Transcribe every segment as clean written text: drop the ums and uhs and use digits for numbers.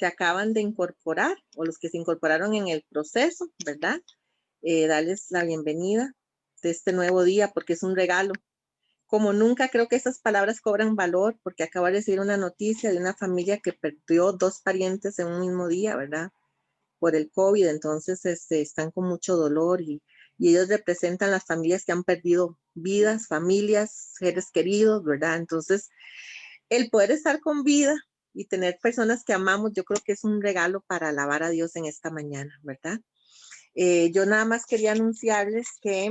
se acaban de incorporar o los que se incorporaron en el proceso, ¿verdad? Darles la bienvenida de este nuevo día porque es un regalo. Como nunca creo que esas palabras cobran valor porque acabo de recibir una noticia de una familia que perdió 2 parientes en un mismo día, ¿verdad? Por el COVID, entonces están con mucho dolor y ellos representan las familias que han perdido vidas, familias, seres queridos, ¿verdad? Entonces, el poder estar con vida y tener personas que amamos, yo creo que es un regalo para alabar a Dios en esta mañana, ¿verdad? Yo nada más quería anunciarles que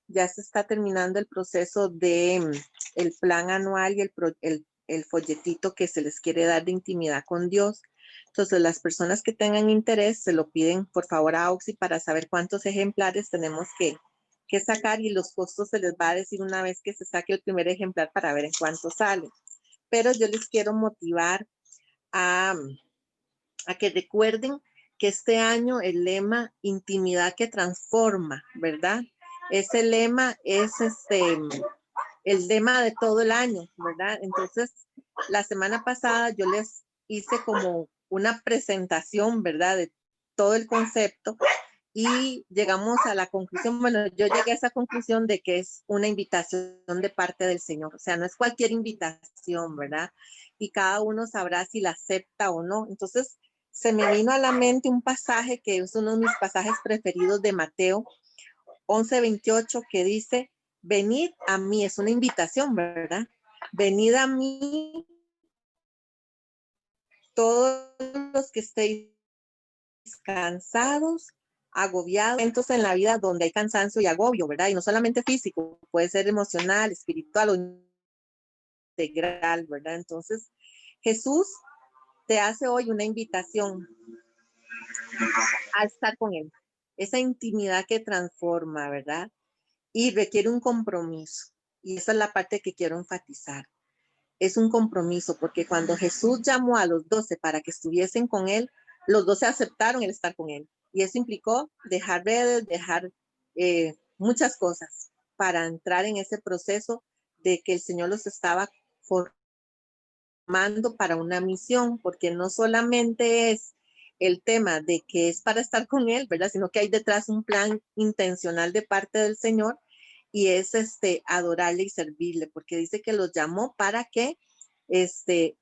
ya se está terminando el proceso de el plan anual y el folletito que se les quiere dar de intimidad con Dios. Entonces, las personas que tengan interés se lo piden por favor a Oxy para saber cuántos ejemplares tenemos que sacar y los costos se les va a decir una vez que se saque el primer ejemplar para ver en cuánto sale. Pero yo les quiero motivar a que recuerden que este año el lema intimidad que transforma, ¿verdad? Ese lema es el lema de todo el año, ¿verdad? Entonces, la semana pasada yo les hice como una presentación, ¿verdad? De todo el concepto y llegamos a la conclusión, bueno, yo llegué a esa conclusión de que es una invitación de parte del Señor, o sea, no es cualquier invitación, ¿verdad? Y cada uno sabrá si la acepta o no. Entonces, se me vino a la mente un pasaje que es uno de mis pasajes preferidos de Mateo 11:28 que dice, venid a mí, es una invitación, ¿verdad? Venid a mí todos los que estéis cansados, agobiados, momentos en la vida donde hay cansancio y agobio, ¿verdad? Y no solamente físico, puede ser emocional, espiritual o integral, ¿verdad? Entonces, Jesús te hace hoy una invitación a estar con Él. Esa intimidad que transforma, ¿verdad? Y requiere un compromiso. Y esa es la parte que quiero enfatizar. Es un compromiso, porque cuando Jesús llamó a los 12 para que estuviesen con Él, los 12 aceptaron el estar con Él. Y eso implicó dejar redes, dejar muchas cosas para entrar en ese proceso de que el Señor los estaba formando para una misión, porque no solamente es el tema de que es para estar con Él, ¿verdad? Sino que hay detrás un plan intencional de parte del Señor y es adorarle y servirle, porque dice que los llamó para que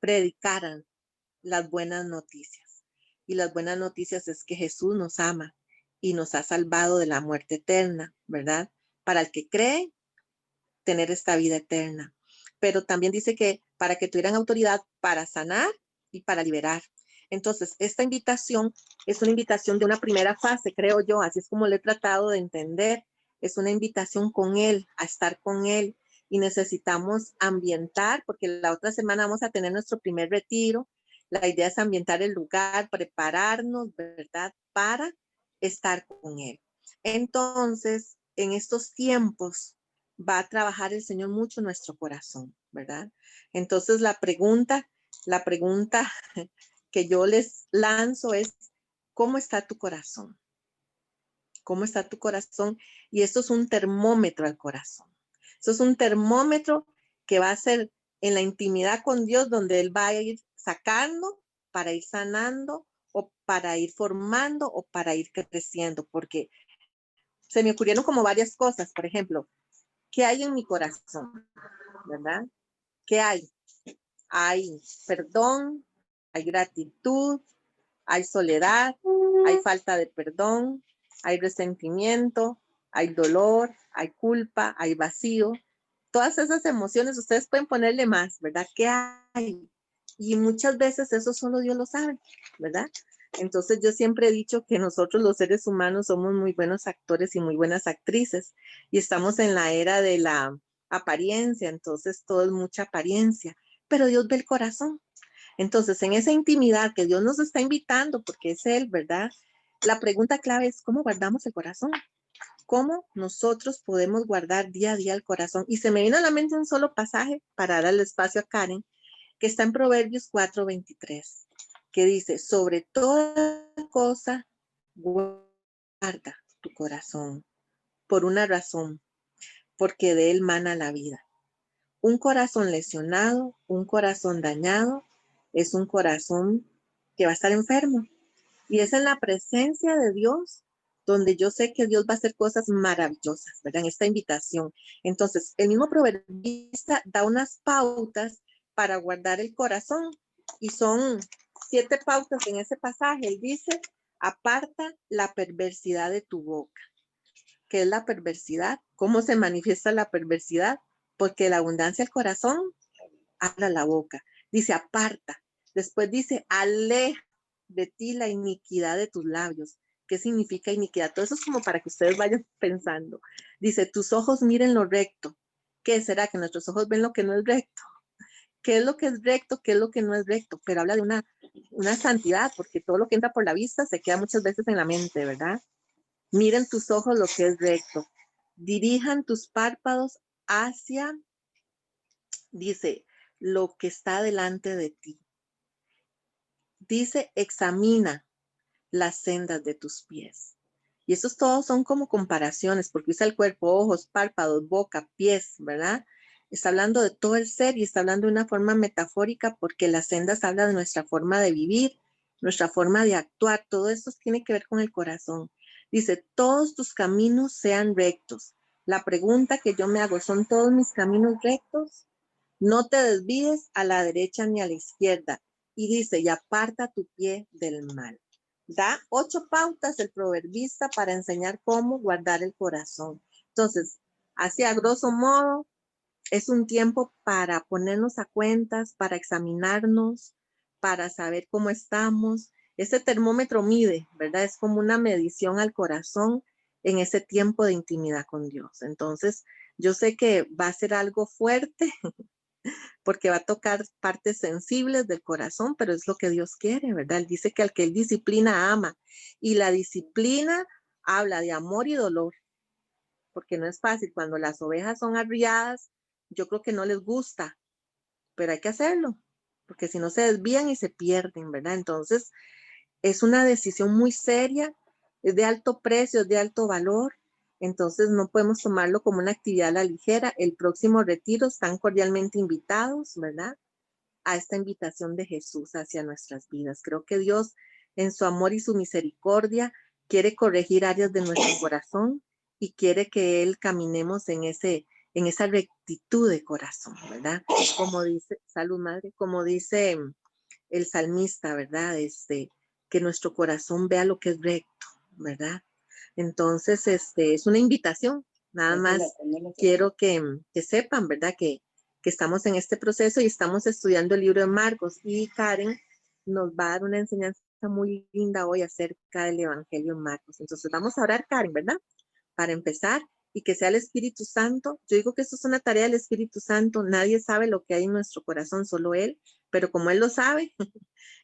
predicaran las buenas noticias. Y las buenas noticias es que Jesús nos ama y nos ha salvado de la muerte eterna, ¿verdad? Para el que cree, tener esta vida eterna. Pero también dice que para que tuvieran autoridad para sanar y para liberar. Entonces, esta invitación es una invitación de una primera fase, creo yo, así es como lo he tratado de entender. Es una invitación con Él, a estar con Él. Y necesitamos ambientar, porque la otra semana vamos a tener nuestro primer retiro. La idea es ambientar el lugar, prepararnos, ¿verdad? Para estar con Él. Entonces, en estos tiempos, va a trabajar el Señor mucho nuestro corazón, ¿verdad? Entonces la pregunta que yo les lanzo es, ¿cómo está tu corazón? ¿Cómo está tu corazón? Y esto es un termómetro al corazón. Esto es un termómetro que va a ser en la intimidad con Dios, donde Él va a ir sacando para ir sanando o para ir formando o para ir creciendo, porque se me ocurrieron como varias cosas. Por ejemplo, ¿qué hay en mi corazón? ¿Verdad? ¿Qué hay? Hay perdón, hay gratitud, hay soledad, hay falta de perdón, hay resentimiento, hay dolor, hay culpa, hay vacío. Todas esas emociones ustedes pueden ponerle más, ¿verdad? ¿Qué hay? Y muchas veces eso solo Dios lo sabe, ¿verdad? Entonces yo siempre he dicho que nosotros los seres humanos somos muy buenos actores y muy buenas actrices y estamos en la era de la apariencia, entonces todo es mucha apariencia, pero Dios ve el corazón. Entonces, en esa intimidad que Dios nos está invitando, porque es Él, ¿verdad? La pregunta clave es, ¿cómo guardamos el corazón? ¿Cómo nosotros podemos guardar día a día el corazón? Y se me vino a la mente un solo pasaje para darle espacio a Karen, que está en Proverbios 4:23, que dice, sobre toda cosa, guarda tu corazón, por una razón, porque de él mana la vida. Un corazón lesionado, un corazón dañado, es un corazón que va a estar enfermo. Y es en la presencia de Dios donde yo sé que Dios va a hacer cosas maravillosas, ¿verdad? En esta invitación. Entonces, el mismo proverbista da unas pautas para guardar el corazón y son 7 pautas en ese pasaje. Él dice, aparta la perversidad de tu boca. ¿Qué es la perversidad? ¿Cómo se manifiesta la perversidad? Porque la abundancia del corazón habla la boca. Dice, aparta. Después dice, aleja de ti la iniquidad de tus labios. ¿Qué significa iniquidad? Todo eso es como para que ustedes vayan pensando. Dice, tus ojos miren lo recto. ¿Qué será? Que nuestros ojos ven lo que no es recto. ¿Qué es lo que es recto? ¿Qué es lo que no es recto? Pero habla de una santidad, porque todo lo que entra por la vista se queda muchas veces en la mente, ¿verdad? Miren tus ojos lo que es recto. Dirijan tus párpados hacia, dice, lo que está delante de ti. Dice, examina las sendas de tus pies. Y esos todos son como comparaciones, porque usa el cuerpo, ojos, párpados, boca, pies, ¿verdad? Está hablando de todo el ser y está hablando de una forma metafórica porque las sendas hablan de nuestra forma de vivir, nuestra forma de actuar. Todo esto tiene que ver con el corazón. Dice, todos tus caminos sean rectos. La pregunta que yo me hago, ¿son todos mis caminos rectos? No te desvíes a la derecha ni a la izquierda. Y dice, y aparta tu pie del mal. Da 8 pautas el proverbista para enseñar cómo guardar el corazón. Entonces, así a grosso modo, es un tiempo para ponernos a cuentas, para examinarnos, para saber cómo estamos. Ese termómetro mide, ¿verdad? Es como una medición al corazón en ese tiempo de intimidad con Dios. Entonces, yo sé que va a ser algo fuerte porque va a tocar partes sensibles del corazón, pero es lo que Dios quiere, ¿verdad? Él dice que al que Él disciplina ama, y la disciplina habla de amor y dolor, porque no es fácil. Cuando las ovejas son arriadas, yo creo que no les gusta, pero hay que hacerlo, porque si no se desvían y se pierden, ¿verdad? Entonces, es una decisión muy seria, es de alto precio, es de alto valor. Entonces no podemos tomarlo como una actividad a la ligera. El próximo retiro están cordialmente invitados, ¿verdad? A esta invitación de Jesús hacia nuestras vidas. Creo que Dios, en su amor y su misericordia, quiere corregir áreas de nuestro corazón y quiere que Él caminemos en esa rectitud de corazón, ¿verdad? Como dice, salud madre, como dice el salmista, ¿verdad? Que nuestro corazón vea lo que es recto, ¿verdad? Entonces, es una invitación. Nada más quiero que sepan, ¿verdad? Que estamos en este proceso y estamos estudiando el libro de Marcos, y Karen nos va a dar una enseñanza muy linda hoy acerca del Evangelio de Marcos. Entonces vamos a orar, Karen, ¿verdad? Para empezar, y que sea el Espíritu Santo. Yo digo que esto es una tarea del Espíritu Santo. Nadie sabe lo que hay en nuestro corazón, solo Él, pero como Él lo sabe,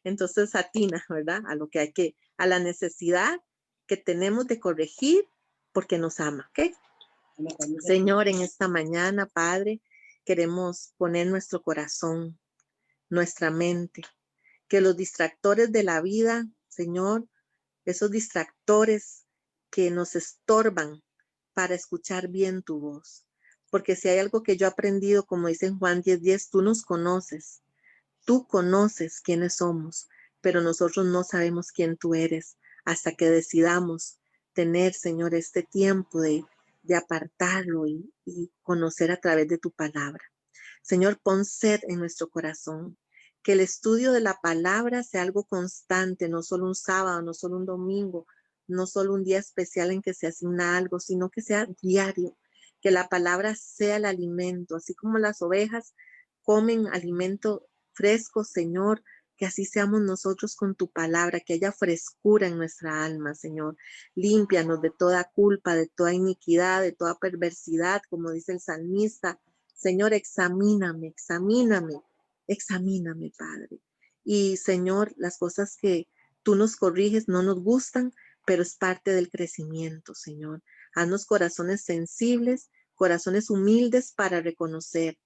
entonces atina, ¿verdad? A lo que hay a la necesidad que tenemos de corregir porque nos ama, ¿ok? Señor, en esta mañana, Padre, queremos poner nuestro corazón, nuestra mente, que los distractores de la vida, Señor, esos distractores que nos estorban para escuchar bien tu voz. Porque si hay algo que yo he aprendido, como dice en Juan 10:10, tú nos conoces, tú conoces quiénes somos, pero nosotros no sabemos quién tú eres hasta que decidamos tener, Señor, este tiempo de apartarlo y conocer a través de tu palabra. Señor, pon sed en nuestro corazón, que el estudio de la palabra sea algo constante, no solo un sábado, no solo un domingo, no solo un día especial en que se asigna algo, sino que sea diario, que la palabra sea el alimento, así como las ovejas comen alimento fresco, Señor, que así seamos nosotros con tu palabra, que haya frescura en nuestra alma, Señor. Límpianos de toda culpa, de toda iniquidad, de toda perversidad, como dice el salmista. Señor, examíname, examíname, examíname, Padre. Y Señor, las cosas que tú nos corriges no nos gustan, pero es parte del crecimiento, Señor. Haznos corazones sensibles, corazones humildes para reconocer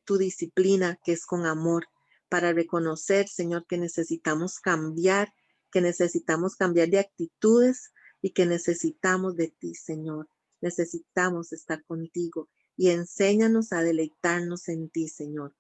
tu disciplina que es con amor, para reconocer, Señor, que necesitamos cambiar de actitudes y que necesitamos de ti, Señor. Necesitamos estar contigo y enséñanos a deleitarnos en ti, Señor.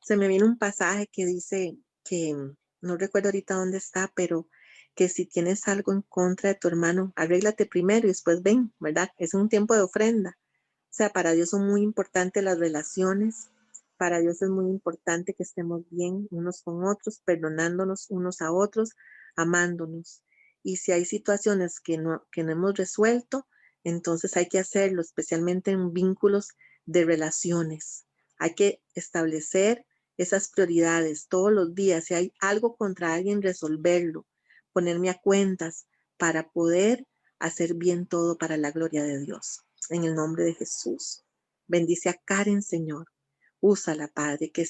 Se me viene un pasaje que dice que no recuerdo ahorita dónde está, pero que si tienes algo en contra de tu hermano, arréglate primero y después ven, ¿verdad? Es un tiempo de ofrenda. O sea, para Dios son muy importantes las relaciones. Para Dios es muy importante que estemos bien unos con otros, perdonándonos unos a otros, amándonos. Y si hay situaciones que no hemos resuelto, entonces hay que hacerlo, especialmente en vínculos de relaciones. Hay que establecer esas prioridades todos los días. Si hay algo contra alguien, resolverlo, ponerme a cuentas para poder hacer bien todo para la gloria de Dios. En el nombre de Jesús. Bendice a Karen, Señor. Úsala, Padre, que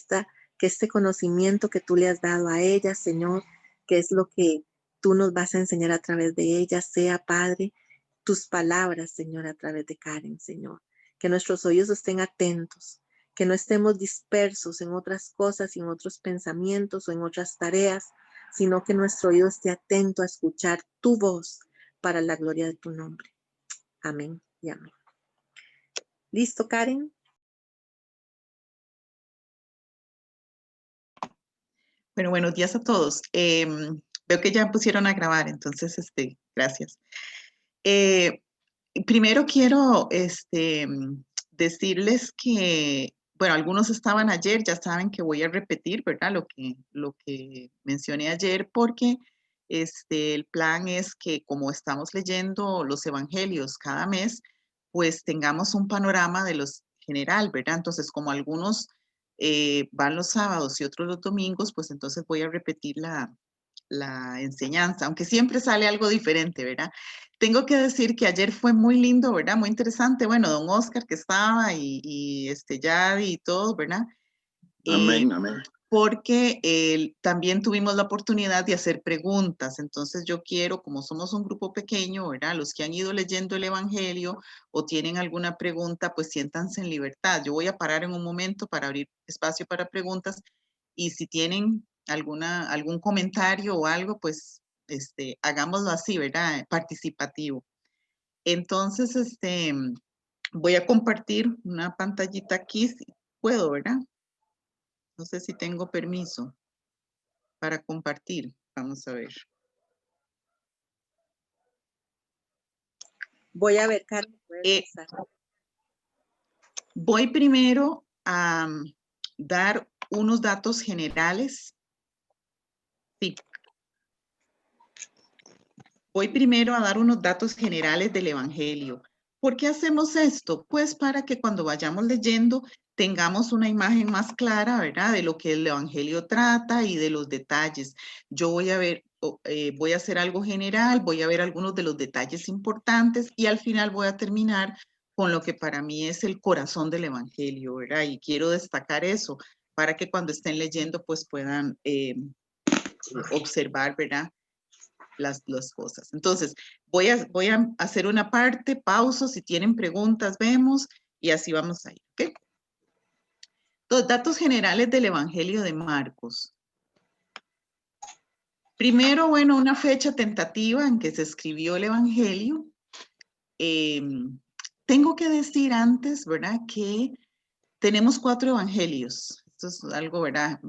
este conocimiento que tú le has dado a ella, Señor, que es lo que tú nos vas a enseñar a través de ella, sea, Padre, tus palabras, Señor, a través de Karen, Señor. Que nuestros oídos estén atentos, que no estemos dispersos en otras cosas, en otros pensamientos o en otras tareas, sino que nuestro oído esté atento a escuchar tu voz para la gloria de tu nombre. Amén y amén. ¿Listo, Karen? Bueno, buenos días a todos. Veo que ya pusieron a grabar, entonces, gracias. Primero quiero decirles que, bueno, algunos estaban ayer, ya saben que voy a repetir, ¿verdad? Lo que mencioné ayer, porque el plan es que como estamos leyendo los evangelios cada mes, pues tengamos un panorama de los general, ¿verdad? Entonces, como algunos van los sábados y otros los domingos, pues entonces voy a repetir la enseñanza, aunque siempre sale algo diferente, ¿verdad? Tengo que decir que ayer fue muy lindo, ¿verdad? Muy interesante. Bueno, don Oscar que estaba y Yadi y todo, ¿verdad? Amén, amén. Porque también tuvimos la oportunidad de hacer preguntas. Entonces yo quiero, como somos un grupo pequeño, ¿verdad? Los que han ido leyendo el Evangelio o tienen alguna pregunta, pues siéntanse en libertad. Yo voy a parar en un momento para abrir espacio para preguntas y si tienen algún comentario o algo, pues hagámoslo así, ¿verdad? Participativo. Entonces, voy a compartir una pantallita aquí, si puedo, ¿verdad? No sé si tengo permiso para compartir. Vamos a ver. Voy a ver, Karen. Voy primero a dar unos datos generales. Sí. Voy primero a dar unos datos generales del Evangelio. ¿Por qué hacemos esto? Pues para que cuando vayamos leyendo tengamos una imagen más clara, ¿verdad? De lo que el Evangelio trata y de los detalles. Yo voy a ver, voy a hacer algo general, voy a ver algunos de los detalles importantes y al final voy a terminar con lo que para mí es el corazón del Evangelio, ¿verdad? Y quiero destacar eso para que cuando estén leyendo pues puedan observar, ¿verdad? Las cosas. Entonces, voy a hacer una parte, pauso, si tienen preguntas, vemos, y así vamos a ir, ¿ok? Los datos generales del Evangelio de Marcos. Primero, bueno, una fecha tentativa en que se escribió el Evangelio. Tengo que decir antes, ¿verdad? Que tenemos 4 evangelios. Esto es algo, ¿verdad?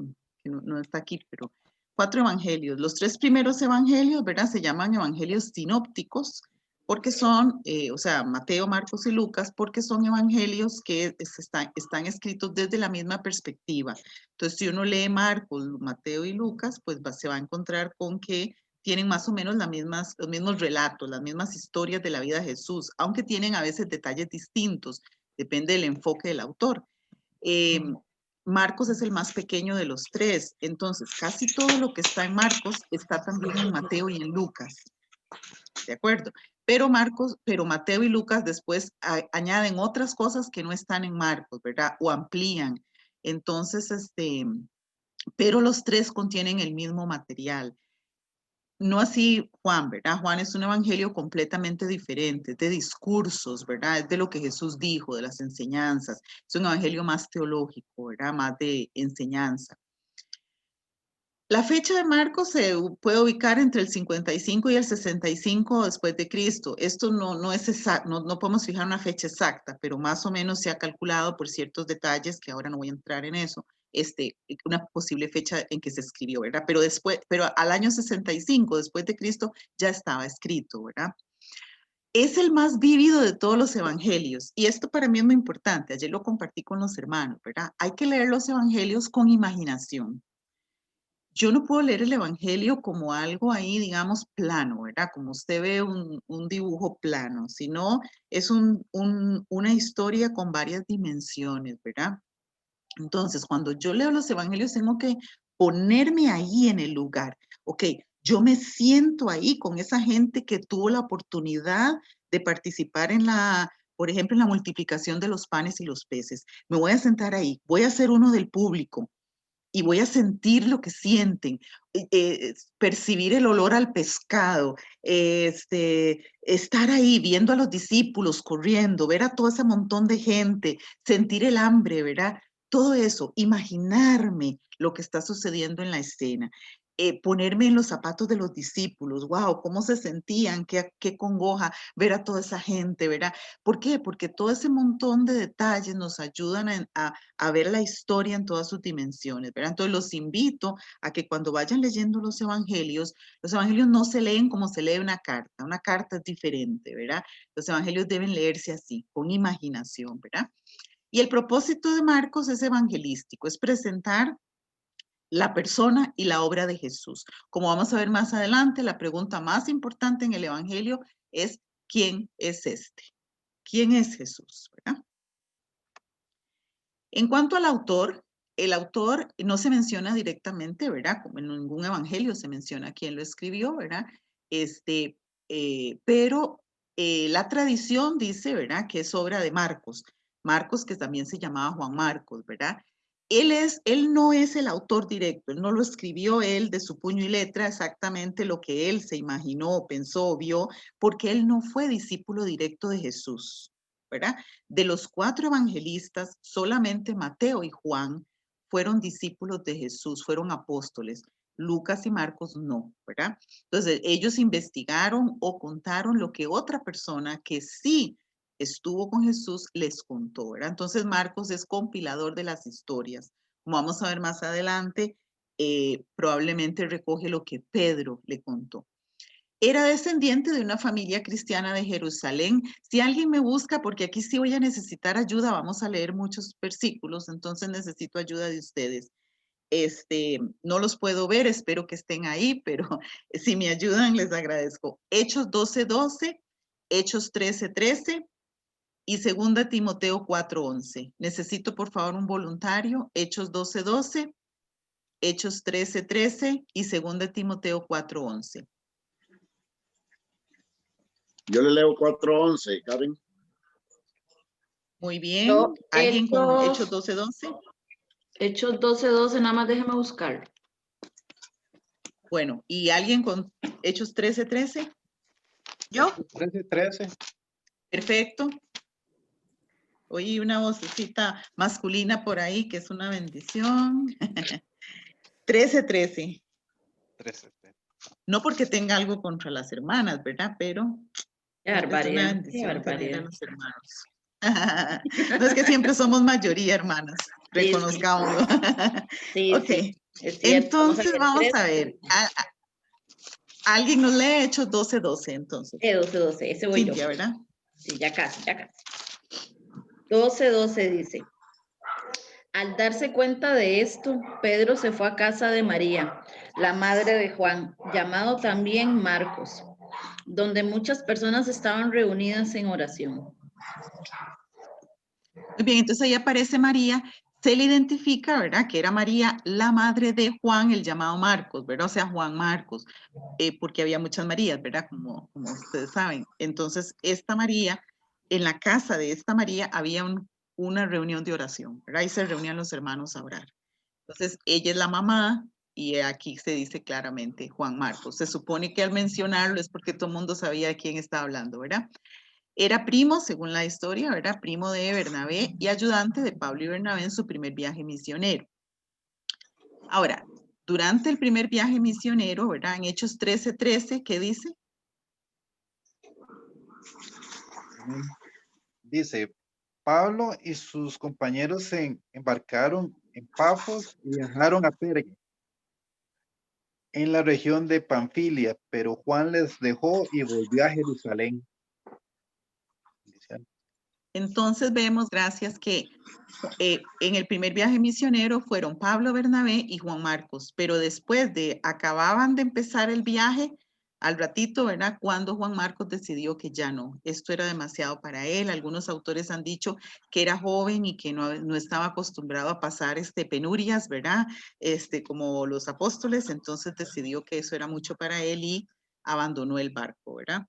Que no está aquí, pero 4 evangelios. Los 3 primeros evangelios, ¿verdad? Se llaman evangelios sinópticos porque son, o sea, Mateo, Marcos y Lucas, porque son evangelios que están escritos desde la misma perspectiva. Entonces, si uno lee Marcos, Mateo y Lucas, pues se va a encontrar con que tienen más o menos los mismos relatos, las mismas historias de la vida de Jesús, aunque tienen a veces detalles distintos, depende del enfoque del autor. Marcos es el más pequeño de los 3, entonces casi todo lo que está en Marcos está también en Mateo y en Lucas, ¿de acuerdo? Pero Mateo y Lucas después añaden otras cosas que no están en Marcos, ¿verdad? O amplían. Entonces, pero los 3 contienen el mismo material. No así Juan, ¿verdad? Juan es un evangelio completamente diferente, de discursos, ¿verdad? Es de lo que Jesús dijo, de las enseñanzas. Es un evangelio más teológico, ¿verdad? Más de enseñanza. La fecha de Marcos se puede ubicar entre el 55 y el 65 después de Cristo. Esto no es exacto, no podemos fijar una fecha exacta, pero más o menos se ha calculado por ciertos detalles que ahora no voy a entrar en eso, una posible fecha en que se escribió, ¿verdad? Pero al año 65 después de Cristo ya estaba escrito, ¿verdad? Es el más vívido de todos los evangelios y esto para mí es muy importante. Ayer lo compartí con los hermanos, ¿verdad? Hay que leer los evangelios con imaginación. Yo no puedo leer el evangelio como algo ahí, digamos, plano, ¿verdad? Como usted ve un dibujo plano, sino es una historia con varias dimensiones, ¿verdad? Entonces, cuando yo leo los evangelios, tengo que ponerme ahí en el lugar. Ok, yo me siento ahí con esa gente que tuvo la oportunidad de participar por ejemplo, en la multiplicación de los panes y los peces. Me voy a sentar ahí, voy a ser uno del público y voy a sentir lo que sienten, percibir el olor al pescado, estar ahí viendo a los discípulos corriendo, ver a todo ese montón de gente, sentir el hambre, ¿verdad? Todo eso, imaginarme lo que está sucediendo en la escena. Ponerme en los zapatos de los discípulos, wow, cómo se sentían, qué congoja ver a toda esa gente, ¿verdad? ¿Por qué? Porque todo ese montón de detalles nos ayudan a ver la historia en todas sus dimensiones, ¿verdad? Entonces los invito a que cuando vayan leyendo los evangelios no se leen como se lee una carta es diferente, ¿verdad? Los evangelios deben leerse así, con imaginación, ¿verdad? Y el propósito de Marcos es evangelístico, es presentar la persona y la obra de Jesús. Como vamos a ver más adelante, la pregunta más importante en el evangelio es ¿quién es este? ¿Quién es Jesús? ¿Verdad? En cuanto al autor, el autor no se menciona directamente, ¿verdad? Como en ningún evangelio se menciona quién lo escribió, ¿verdad? Pero la tradición dice, ¿verdad? Que es obra de Marcos. Marcos, que también se llamaba Juan Marcos, ¿verdad? Él no es el autor directo, él no lo escribió él de su puño y letra exactamente lo que él se imaginó, pensó, vio, porque él no fue discípulo directo de Jesús, ¿verdad? De los 4 evangelistas, solamente Mateo y Juan fueron discípulos de Jesús, fueron apóstoles. Lucas y Marcos no, ¿verdad? Entonces, ellos investigaron o contaron lo que otra persona que sí estuvo con Jesús les contó, ¿verdad? Entonces, Marcos es compilador de las historias. Como vamos a ver más adelante, probablemente recoge lo que Pedro le contó. Era descendiente de una familia cristiana de Jerusalén. Si alguien me busca, porque aquí sí voy a necesitar ayuda, vamos a leer muchos versículos, entonces necesito ayuda de ustedes. No los puedo ver, espero que estén ahí, pero si me ayudan, les agradezco. Hechos 12:12, Hechos 13:13 y 2 Timoteo 4:11. Necesito, por favor, un voluntario. Hechos 12:12, Hechos 13:13 y 2 Timoteo 4:11. Yo le leo 4:11, Karen. Muy bien. Yo, ¿Alguien con Hechos 12:12? Hechos 12:12, nada más déjeme buscar. Bueno, ¿y alguien con Hechos 13:13? Yo. 13:13. Perfecto. Oí una vocecita masculina por ahí, que es una bendición. 13:13. 13. No porque tenga algo contra las hermanas, ¿verdad? Pero Qué es una barbaridad, qué bendición tener a barbaridad. los hermanos. No es que siempre somos mayoría, hermanas. Sí, sí. Reconozcámoslo. Sí, Ok. sí, es cierto. Entonces vamos a ver. Alguien nos lee Hechos 12:12, entonces. 12:12, ese voy Cintia, yo. ¿verdad? Sí, ya casi, ya casi. 12:12 dice: al darse cuenta de esto, Pedro se fue a casa de María, la madre de Juan, llamado también Marcos, donde muchas personas estaban reunidas en oración. Muy bien, entonces ahí aparece María, se le identifica, ¿verdad? Que era María, la madre de Juan, el llamado Marcos, ¿verdad? O sea, Juan Marcos, porque había muchas Marías, ¿verdad? Como ustedes saben. Entonces, esta María, en la casa de esta María había una reunión de oración, ¿verdad? Ahí se reunían los hermanos a orar. Entonces, ella es la mamá y aquí se dice claramente Juan Marcos. Se supone que al mencionarlo es porque todo el mundo sabía de quién está hablando, ¿verdad? Era primo, según la historia, ¿verdad? Primo de Bernabé y ayudante de Pablo y Bernabé en su primer viaje misionero. Ahora, durante el primer viaje misionero, ¿verdad? En Hechos 13:13, ¿qué dice? Dice, Pablo y sus compañeros se embarcaron en Pafos y viajaron a Perge, en la región de Panfilia, pero Juan les dejó y volvió a Jerusalén. Entonces vemos, gracias, que en el primer viaje misionero fueron Pablo, Bernabé y Juan Marcos, pero después acababan de empezar el viaje, al ratito, ¿verdad? Cuando Juan Marcos decidió que ya no, esto era demasiado para él. Algunos autores han dicho que era joven y que no estaba acostumbrado a pasar penurias, ¿verdad? Como los apóstoles, entonces decidió que eso era mucho para él y abandonó el barco, ¿verdad?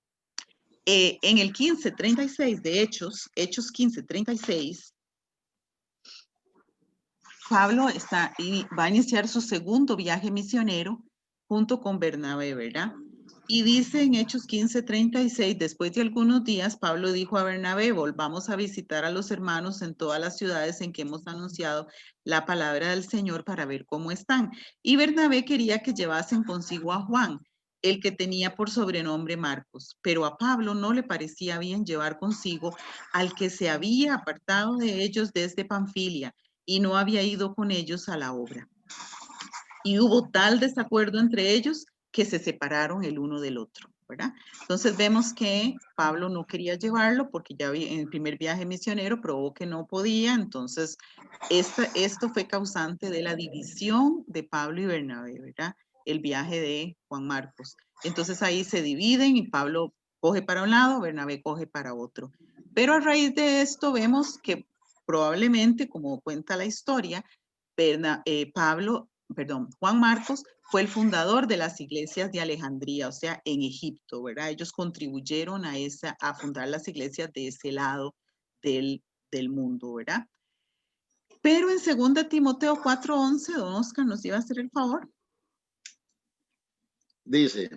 En el 15:36 de Hechos 15:36, Pablo va a iniciar su segundo viaje misionero junto con Bernabé, ¿verdad? Y dice en Hechos 15:36, después de algunos días, Pablo dijo a Bernabé, volvamos a visitar a los hermanos en todas las ciudades en que hemos anunciado la palabra del Señor para ver cómo están. Y Bernabé quería que llevasen consigo a Juan, el que tenía por sobrenombre Marcos, pero a Pablo no le parecía bien llevar consigo al que se había apartado de ellos desde Panfilia y no había ido con ellos a la obra. Y hubo tal desacuerdo entre ellos que se separaron el uno del otro, ¿verdad? Entonces vemos que Pablo no quería llevarlo porque ya en el primer viaje misionero probó que no podía, entonces esto fue causante de la división de Pablo y Bernabé, ¿verdad? El viaje de Juan Marcos. Entonces ahí se dividen y Pablo coge para un lado, Bernabé coge para otro. Pero a raíz de esto vemos que probablemente, como cuenta la historia, Juan Marcos fue el fundador de las iglesias de Alejandría, o sea, en Egipto, ¿verdad? Ellos contribuyeron a fundar las iglesias de ese lado del mundo, ¿verdad? Pero en 2 Timoteo 4:11, don Oscar, ¿nos iba a hacer el favor? Dice,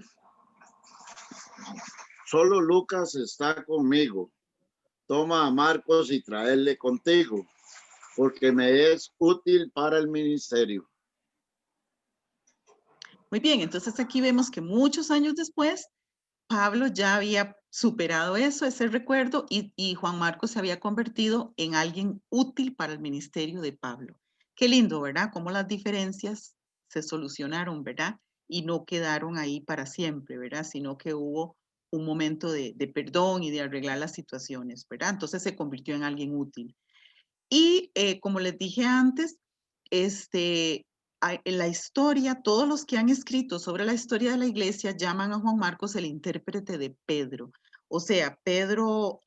solo Lucas está conmigo. Toma a Marcos y traerle contigo, porque me es útil para el ministerio. Muy bien, entonces aquí vemos que muchos años después, Pablo ya había superado ese recuerdo, y Juan Marcos se había convertido en alguien útil para el ministerio de Pablo. Qué lindo, ¿verdad? Cómo las diferencias se solucionaron, ¿verdad? Y no quedaron ahí para siempre, ¿verdad? Sino que hubo un momento de perdón y de arreglar las situaciones, ¿verdad? Entonces se convirtió en alguien útil. Y como les dije antes, en la historia, todos los que han escrito sobre la historia de la iglesia llaman a Juan Marcos el intérprete de Pedro. O sea, Pedro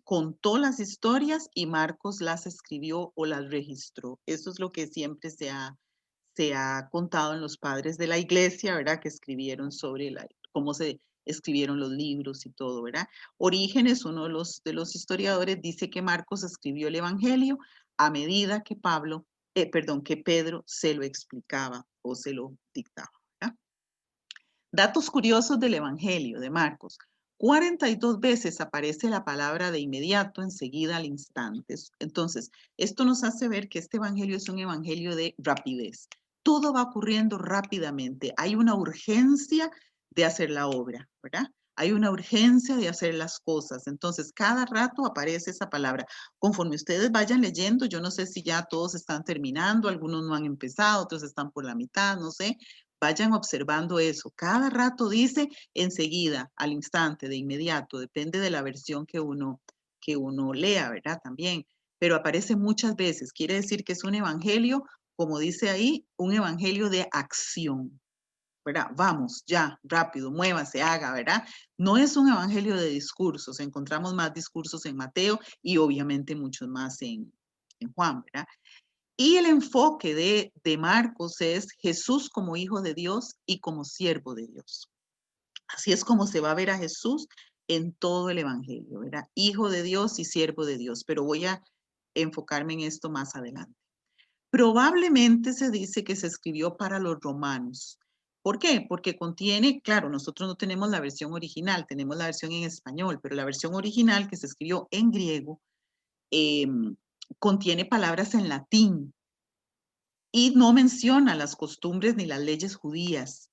contó las historias y Marcos las escribió o las registró. Eso es lo que siempre se ha contado en los padres de la iglesia, ¿verdad? Que escribieron sobre cómo se escribieron los libros y todo, ¿verdad? Orígenes, uno de los historiadores, dice que Marcos escribió el Evangelio a medida que que Pedro se lo explicaba o se lo dictaba, ¿verdad? Datos curiosos del Evangelio de Marcos. 42 veces aparece la palabra de inmediato, enseguida, al instante. Entonces, esto nos hace ver que este evangelio es un evangelio de rapidez. Todo va ocurriendo rápidamente. Hay una urgencia de hacer la obra, ¿verdad? Hay una urgencia de hacer las cosas. Entonces, cada rato aparece esa palabra. Conforme ustedes vayan leyendo, yo no sé si ya todos están terminando, algunos no han empezado, otros están por la mitad, no sé. Vayan observando eso. Cada rato dice enseguida, al instante, de inmediato, depende de la versión que uno lea, ¿verdad? También, pero aparece muchas veces. Quiere decir que es un evangelio, como dice ahí, un evangelio de acción, ¿verdad? Vamos, ya, rápido, muévase, haga, ¿verdad? No es un evangelio de discursos. Encontramos más discursos en Mateo y obviamente muchos más en Juan, ¿verdad? Y el enfoque de Marcos es Jesús como hijo de Dios y como siervo de Dios. Así es como se va a ver a Jesús en todo el evangelio, ¿verdad? Hijo de Dios y siervo de Dios, pero voy a enfocarme en esto más adelante. Probablemente se dice que se escribió para los romanos. ¿Por qué? Porque contiene, claro, nosotros no tenemos la versión original, tenemos la versión en español, pero la versión original que se escribió en griego contiene palabras en latín y no menciona las costumbres ni las leyes judías.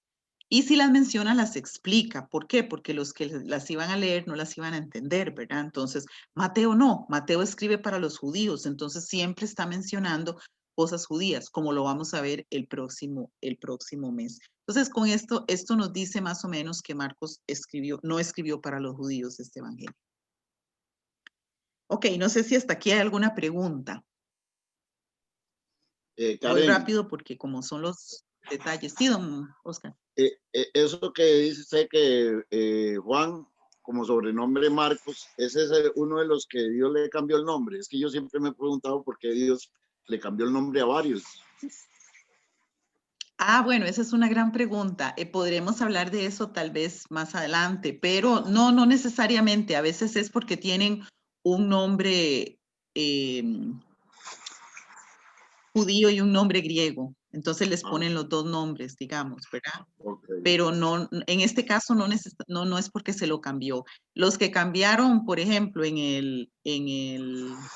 Y si las menciona, las explica. ¿Por qué? Porque los que las iban a leer no las iban a entender, ¿verdad? Entonces, Mateo no, Mateo escribe para los judíos, entonces siempre está mencionando cosas judías, como lo vamos a ver el próximo mes. Entonces, con esto nos dice más o menos que Marcos no escribió para los judíos este evangelio. Ok, no sé si hasta aquí hay alguna pregunta. Voy Karen, rápido porque como son los detalles. Sí, don Oscar. eso que dice usted que Juan, como sobrenombre Marcos, ese es uno de los que Dios le cambió el nombre. Es que yo siempre me he preguntado por qué Dios le cambió el nombre a varios. Ah, bueno, esa es una gran pregunta. Podremos hablar de eso tal vez más adelante, pero no necesariamente. A veces es porque tienen un nombre judío y un nombre griego. Entonces les ponen los dos nombres, digamos, ¿verdad? Okay. Pero no, en este caso no es porque se lo cambió. Los que cambiaron, por ejemplo, en el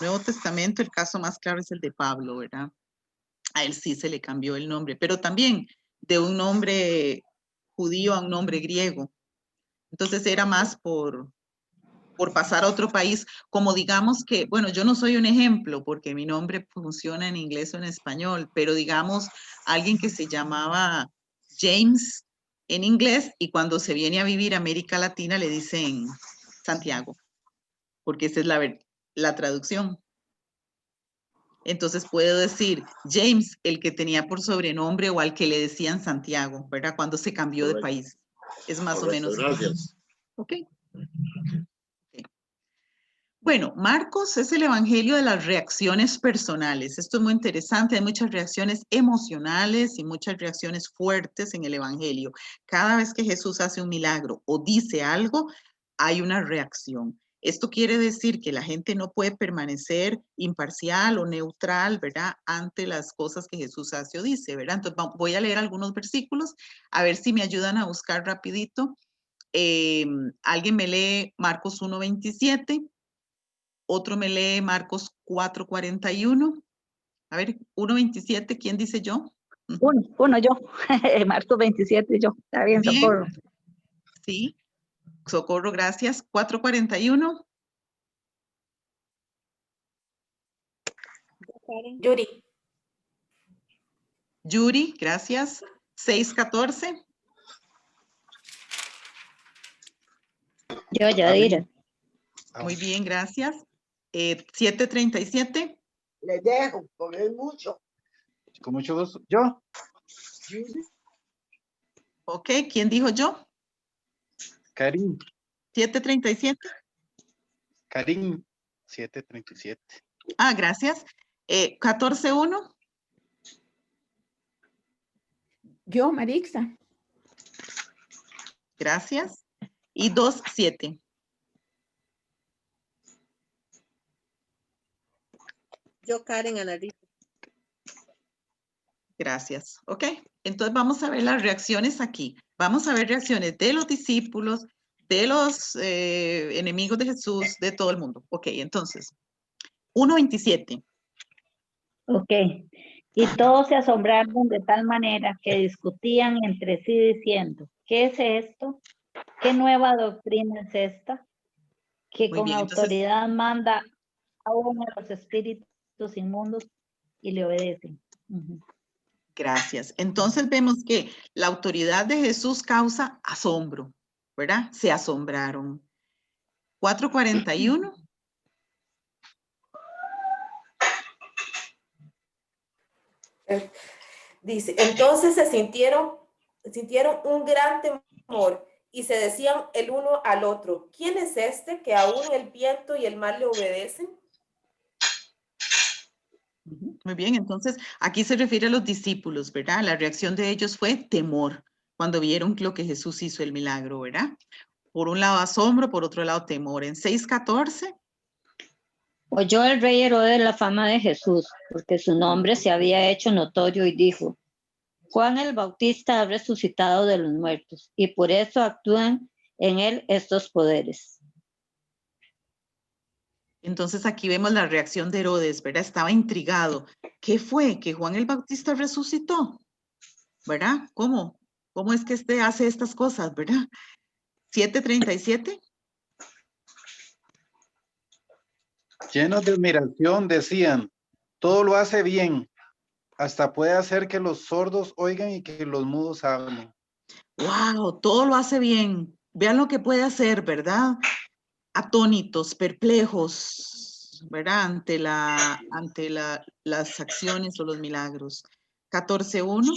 Nuevo Testamento, el caso más claro es el de Pablo, ¿verdad? A él sí se le cambió el nombre, pero también de un nombre judío a un nombre griego. Entonces era más por pasar a otro país, como digamos que, bueno, yo no soy un ejemplo porque mi nombre funciona en inglés o en español, pero digamos alguien que se llamaba James en inglés y cuando se viene a vivir a América Latina le dicen Santiago, porque esa es la traducción. Entonces puedo decir James, el que tenía por sobrenombre o al que le decían Santiago, ¿verdad? Cuando se cambió de país. Es más o menos. Gracias. Ok. Bueno, Marcos es el evangelio de las reacciones personales. Esto es muy interesante. Hay muchas reacciones emocionales y muchas reacciones fuertes en el evangelio. Cada vez que Jesús hace un milagro o dice algo, hay una reacción. Esto quiere decir que la gente no puede permanecer imparcial o neutral, ¿verdad? Ante las cosas que Jesús hace o dice, ¿verdad? Entonces voy a leer algunos versículos, a ver si me ayudan a buscar rapidito. Alguien me lee Marcos 1:27. Otro me lee Marcos 4:41. A ver, 1:27, ¿quién dice yo? Uno yo. Marcos 27, yo. Está bien, Bien. Socorro. Sí, Socorro, gracias. 4:41. Yuri. Yuri, gracias. 6:14. Yo, Yadira. Muy bien, gracias. 7:37. Le dejo, porque es mucho. Con mucho gusto. ¿Yo? Ok, ¿quién dijo yo? Karim. 7:37. Karim. 7:37. Ah, gracias. 14:1. Yo, Marixa. Gracias. Y 2:7. Yo, Karen Anarita. Gracias. Ok, entonces vamos a ver las reacciones aquí. Vamos a ver reacciones de los discípulos, de los enemigos de Jesús, de todo el mundo. Ok, entonces, 1:27. Ok. Y todos se asombraron de tal manera que discutían entre sí diciendo, ¿qué es esto? ¿Qué nueva doctrina es esta? Que Muy con bien, entonces, autoridad manda aún a los espíritus inmundos y le obedecen. gracias. Entonces vemos que la autoridad de Jesús causa asombro, ¿verdad? Se asombraron. 4:41. Dice, entonces se sintieron un gran temor y se decían el uno al otro, ¿quién es este que aún el viento y el mar le obedecen? Muy bien, entonces aquí se refiere a los discípulos, ¿verdad? La reacción de ellos fue temor cuando vieron lo que Jesús hizo el milagro, ¿verdad? Por un lado asombro, por otro lado temor. En 6:14. Oyó el rey Herodes la fama de Jesús, porque su nombre se había hecho notorio y dijo, Juan el Bautista ha resucitado de los muertos, y por eso actúan en él estos poderes. Entonces aquí vemos la reacción de Herodes, ¿verdad? Estaba intrigado. ¿Qué fue? ¿Que Juan el Bautista resucitó? ¿Verdad? ¿Cómo? ¿Cómo es que hace estas cosas, verdad? 7:37. Llenos de admiración decían, todo lo hace bien, Hasta puede hacer que los sordos oigan y que los mudos hablen. ¡Wow! Todo lo hace bien. Vean lo que puede hacer, ¿verdad? Atónitos, perplejos, ¿verdad? Ante las acciones o los milagros. 14:1.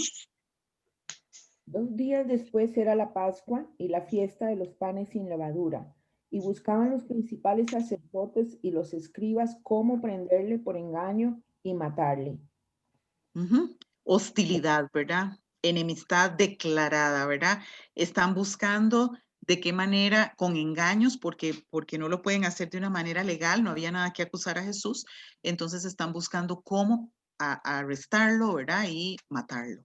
2 días después era la Pascua y la fiesta de los panes sin levadura, y buscaban los principales sacerdotes y los escribas cómo prenderle por engaño y matarle. Hostilidad, ¿verdad? Enemistad declarada, ¿verdad? Están buscando de qué manera, con engaños, porque no lo pueden hacer de una manera legal, no había nada que acusar a Jesús, entonces están buscando cómo arrestarlo, ¿verdad? Y matarlo.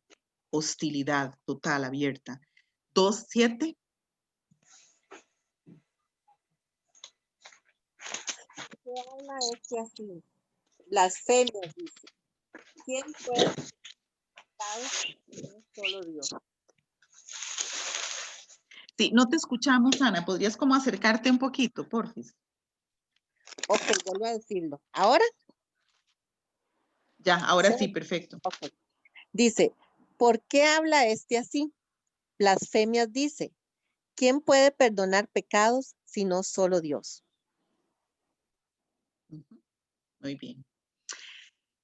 Hostilidad total, abierta. 2:7. ¿Qué habla este así? Blasfemia, dice. ¿Quién puede ser solo Dios? Sí, no te escuchamos, Ana. ¿Podrías como acercarte un poquito, porfis? Ok, vuelvo a decirlo. ¿Ahora? Ya, ahora sí, perfecto. Ok. Dice, ¿por qué habla este así? Blasfemias dice. ¿Quién puede perdonar pecados sino solo Dios? Muy bien.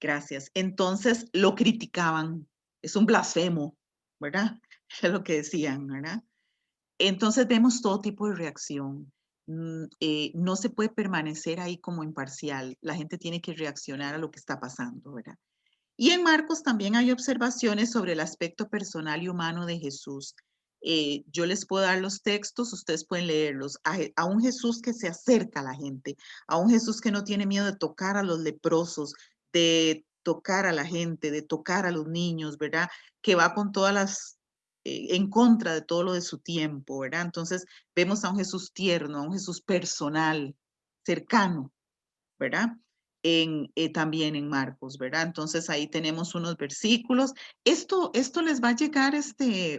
Gracias. Entonces lo criticaban. Es un blasfemo, ¿verdad? Es lo que decían, ¿verdad? Entonces vemos todo tipo de reacción. No se puede permanecer ahí como imparcial. La gente tiene que reaccionar a lo que está pasando, ¿verdad? Y en Marcos también hay observaciones sobre el aspecto personal y humano de Jesús. Yo les puedo dar los textos, ustedes pueden leerlos. A un Jesús que se acerca a la gente, a un Jesús que no tiene miedo de tocar a los leprosos, de tocar a la gente, de tocar a los niños, ¿verdad? Que va con todas las, en contra de todo lo de su tiempo, ¿verdad? Entonces vemos a un Jesús tierno, a un Jesús personal, cercano, ¿verdad? También en Marcos, ¿verdad? Entonces ahí tenemos unos versículos. Esto les va a llegar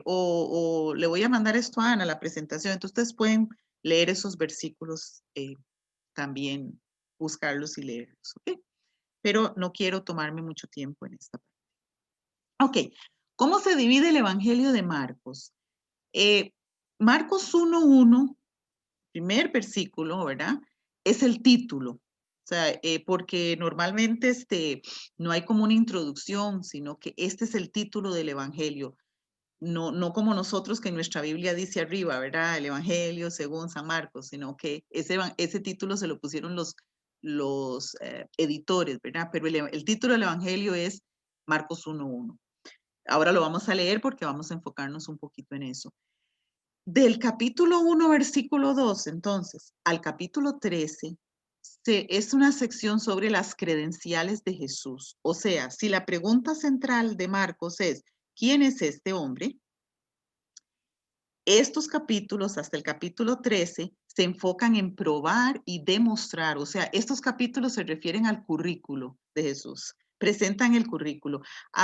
o le voy a mandar esto a Ana, la presentación. Entonces ustedes pueden leer esos versículos también, buscarlos y leerlos, ¿ok? Pero no quiero tomarme mucho tiempo en esta parte. Ok, ¿cómo se divide el Evangelio de Marcos? Marcos 1:1, primer versículo, ¿verdad? Es el título. O sea, porque normalmente no hay como una introducción, sino que este es el título del Evangelio. No como nosotros que en nuestra Biblia dice arriba, ¿verdad? El Evangelio según San Marcos, sino que ese título se lo pusieron los editores, ¿verdad? Pero el título del Evangelio es Marcos 1:1. Ahora lo vamos a leer porque vamos a enfocarnos un poquito en eso. Del capítulo 1, versículo 2, entonces, al capítulo 13, es una sección sobre las credenciales de Jesús. O sea, si la pregunta central de Marcos es, ¿quién es este hombre? Estos capítulos, hasta el capítulo 13, se enfocan en probar y demostrar. O sea, estos capítulos se refieren al currículo de Jesús. Presentan el currículo.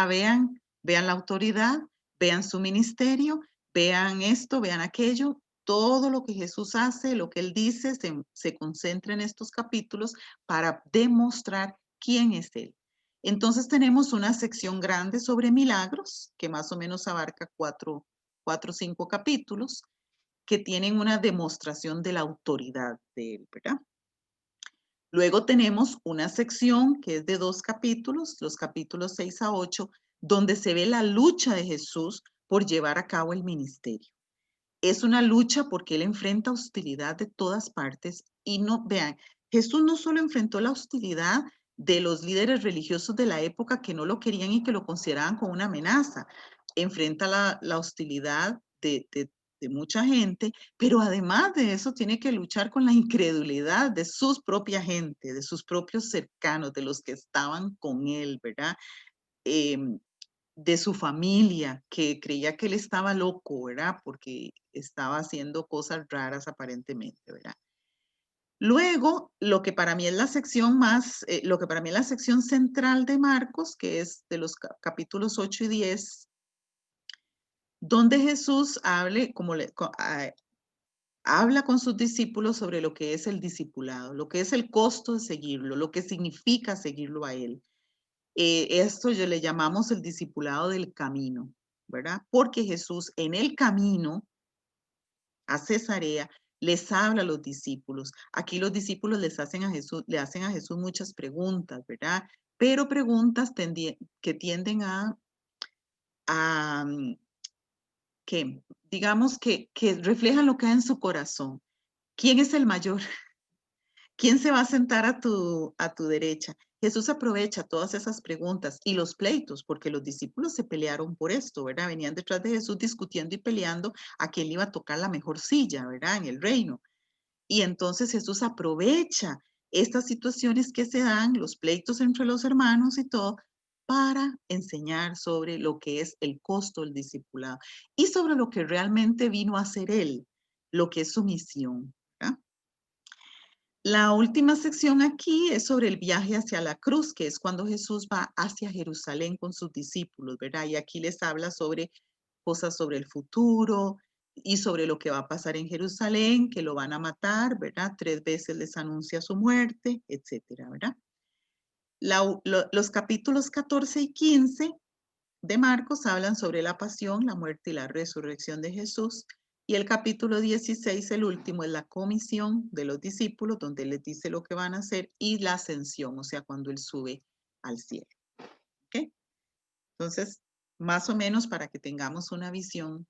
Vean la autoridad, vean su ministerio, vean esto, vean aquello. Todo lo que Jesús hace, lo que él dice, se concentra en estos capítulos para demostrar quién es él. Entonces tenemos una sección grande sobre milagros, que más o menos abarca 4 o 5 capítulos, que tienen una demostración de la autoridad de él, ¿verdad? Luego tenemos una sección que es de 2 capítulos, los capítulos 6 a 8, donde se ve la lucha de Jesús por llevar a cabo el ministerio. Es una lucha porque él enfrenta hostilidad de todas partes y vean, Jesús no solo enfrentó la hostilidad de los líderes religiosos de la época que no lo querían y que lo consideraban como una amenaza, enfrenta la hostilidad de mucha gente, pero además de eso tiene que luchar con la incredulidad de su propia gente, de sus propios cercanos, de los que estaban con él, ¿verdad? De su familia, que creía que él estaba loco, ¿verdad? Porque estaba haciendo cosas raras aparentemente, ¿verdad? Luego, lo que para mí es la sección central de Marcos, que es de los capítulos 8 y 10, donde Jesús habla con sus discípulos sobre lo que es el discipulado, lo que es el costo de seguirlo, lo que significa seguirlo a él. Esto yo le llamamos el discipulado del camino, ¿verdad? Porque Jesús en el camino a Cesarea les habla a los discípulos. Aquí los discípulos le hacen a Jesús muchas preguntas, ¿verdad? Pero preguntas que tienden que digamos que reflejan lo que hay en su corazón. ¿Quién es el mayor? ¿Quién se va a sentar a tu derecha? Jesús aprovecha todas esas preguntas y los pleitos, porque los discípulos se pelearon por esto, ¿verdad? Venían detrás de Jesús discutiendo y peleando a quién le iba a tocar la mejor silla, ¿verdad? En el reino. Y entonces Jesús aprovecha estas situaciones que se dan, los pleitos entre los hermanos y todo, para enseñar sobre lo que es el costo del discipulado y sobre lo que realmente vino a hacer él, lo que es su misión, ¿verdad? La última sección aquí es sobre el viaje hacia la cruz, que es cuando Jesús va hacia Jerusalén con sus discípulos, ¿verdad? Y aquí les habla sobre cosas sobre el futuro y sobre lo que va a pasar en Jerusalén, que lo van a matar, ¿verdad? 3 veces les anuncia su muerte, etcétera, ¿verdad? Los capítulos 14 y 15 de Marcos hablan sobre la pasión, la muerte y la resurrección de Jesús. Y el capítulo 16, el último, es la comisión de los discípulos, donde les dice lo que van a hacer, y la ascensión, o sea, cuando él sube al cielo. ¿Okay? Entonces, más o menos para que tengamos una visión,